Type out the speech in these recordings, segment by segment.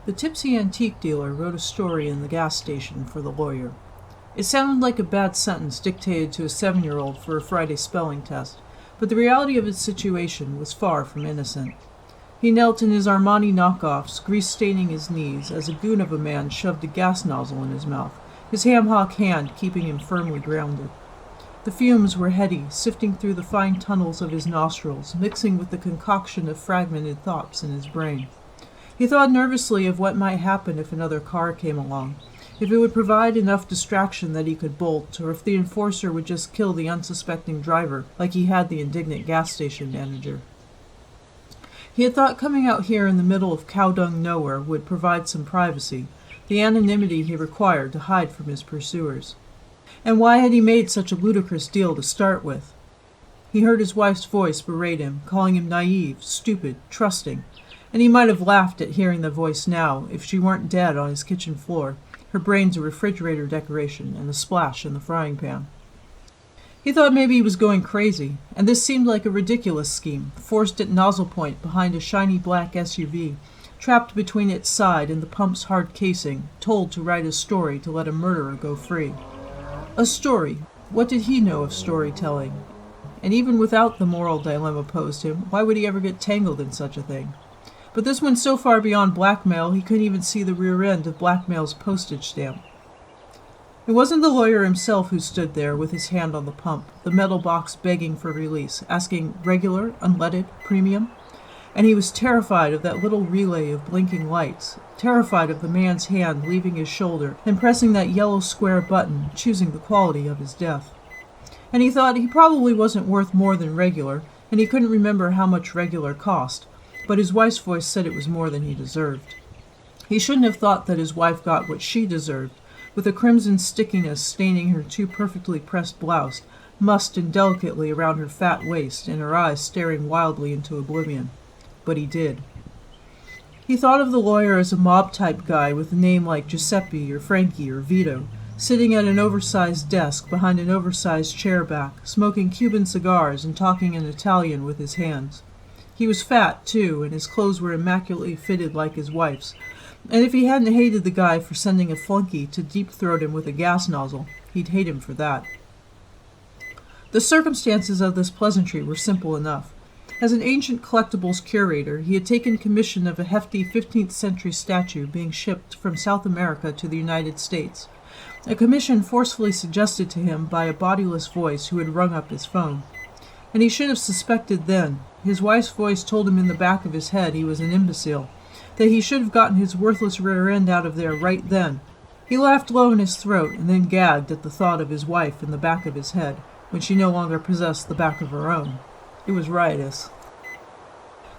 The tipsy antique dealer wrote a story in the gas station for the lawyer. It sounded like a bad sentence dictated to a 7-year-old for a Friday spelling test, but the reality of its situation was far from innocent. He knelt in his Armani knockoffs, grease-staining his knees, as a goon of a man shoved a gas nozzle in his mouth, his ham-hock hand keeping him firmly grounded. The fumes were heady, sifting through the fine tunnels of his nostrils, mixing with the concoction of fragmented thoughts in his brain. He thought nervously of what might happen if another car came along, if it would provide enough distraction that he could bolt, or if the enforcer would just kill the unsuspecting driver like he had the indignant gas station manager. He had thought coming out here in the middle of cow-dung nowhere would provide some privacy, the anonymity he required to hide from his pursuers. And why had he made such a ludicrous deal to start with? He heard his wife's voice berate him, calling him naive, stupid, trusting, and he might have laughed at hearing the voice now if she weren't dead on his kitchen floor, her brains a refrigerator decoration and a splash in the frying pan. He thought maybe he was going crazy, and this seemed like a ridiculous scheme, forced at nozzle point behind a shiny black SUV, trapped between its side and the pump's hard casing, told to write a story to let a murderer go free. A story. What did he know of storytelling? And even without the moral dilemma posed him, why would he ever get tangled in such a thing? But this went so far beyond blackmail he couldn't even see the rear end of blackmail's postage stamp. It wasn't the lawyer himself who stood there with his hand on the pump, the metal box begging for release, asking regular, unleaded, premium. And he was terrified of that little relay of blinking lights, terrified of the man's hand leaving his shoulder and pressing that yellow square button, choosing the quality of his death. And he thought he probably wasn't worth more than regular, and he couldn't remember how much regular cost, but his wife's voice said it was more than he deserved. He shouldn't have thought that his wife got what she deserved, with a crimson stickiness staining her too perfectly pressed blouse, mussed indelicately around her fat waist, and her eyes staring wildly into oblivion. But he did. He thought of the lawyer as a mob-type guy with a name like Giuseppe or Frankie or Vito, sitting at an oversized desk behind an oversized chair back, smoking Cuban cigars and talking in Italian with his hands. He was fat, too, and his clothes were immaculately fitted like his wife's, and if he hadn't hated the guy for sending a flunky to deep-throat him with a gas nozzle, he'd hate him for that. The circumstances of this pleasantry were simple enough. As an ancient collectibles curator, he had taken commission of a hefty 15th century statue being shipped from South America to the United States, a commission forcefully suggested to him by a bodiless voice who had rung up his phone. And he should have suspected then. His wife's voice told him in the back of his head he was an imbecile, that he should have gotten his worthless rear end out of there right then. He laughed low in his throat and then gagged at the thought of his wife in the back of his head, when she no longer possessed the back of her own. It was riotous.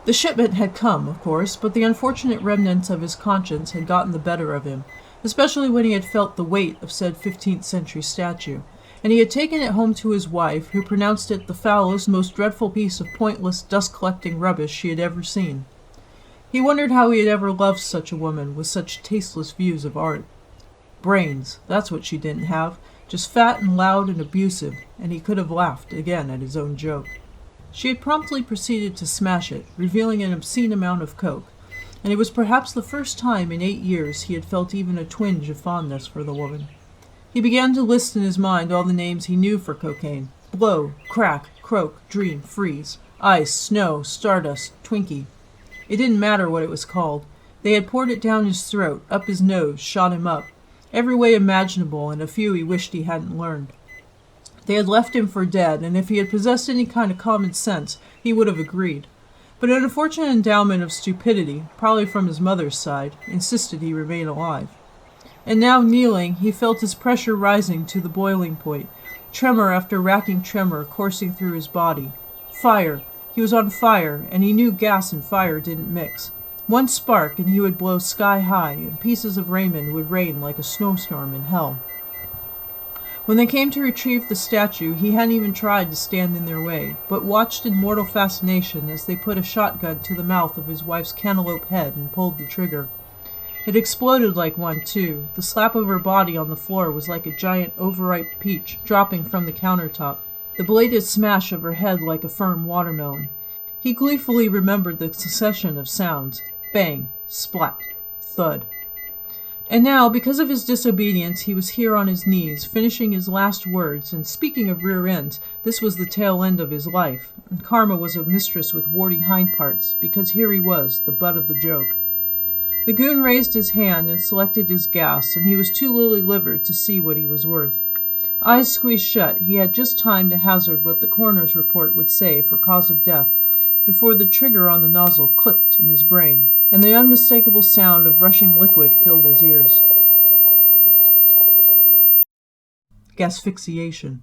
The shipment had come, of course, but the unfortunate remnants of his conscience had gotten the better of him, especially when he had felt the weight of said 15th century statue, and he had taken it home to his wife, who pronounced it the foulest, most dreadful piece of pointless, dust-collecting rubbish she had ever seen. He wondered how he had ever loved such a woman with such tasteless views of art. Brains, that's what she didn't have, just fat and loud and abusive, and he could have laughed again at his own joke. She had promptly proceeded to smash it, revealing an obscene amount of coke, and it was perhaps the first time in 8 years he had felt even a twinge of fondness for the woman. He began to list in his mind all the names he knew for cocaine: blow, crack, croak, dream, freeze, ice, snow, stardust, Twinkie. It didn't matter what it was called. They had poured it down his throat, up his nose, shot him up, every way imaginable, and a few he wished he hadn't learned. They had left him for dead, and if he had possessed any kind of common sense, he would have agreed. But an unfortunate endowment of stupidity, probably from his mother's side, insisted he remain alive. And now, kneeling, he felt his pressure rising to the boiling point, tremor after racking tremor coursing through his body. Fire! He was on fire, and he knew gas and fire didn't mix. One spark, and he would blow sky high, and pieces of raiment would rain like a snowstorm in hell. When they came to retrieve the statue, he hadn't even tried to stand in their way, but watched in mortal fascination as they put a shotgun to the mouth of his wife's cantaloupe head and pulled the trigger. It exploded like one, too. The slap of her body on the floor was like a giant overripe peach dropping from the countertop, the bladed smash of her head like a firm watermelon. He gleefully remembered the succession of sounds: bang, splat, thud. And now, because of his disobedience, he was here on his knees, finishing his last words, and speaking of rear ends, this was the tail end of his life, and Karma was a mistress with warty hindparts, because here he was, the butt of the joke. The goon raised his hand and selected his gas, and he was too lily-livered to see what he was worth. Eyes squeezed shut, he had just time to hazard what the coroner's report would say for cause of death, before the trigger on the nozzle clicked in his brain, and the unmistakable sound of rushing liquid filled his ears. Gasphyxiation.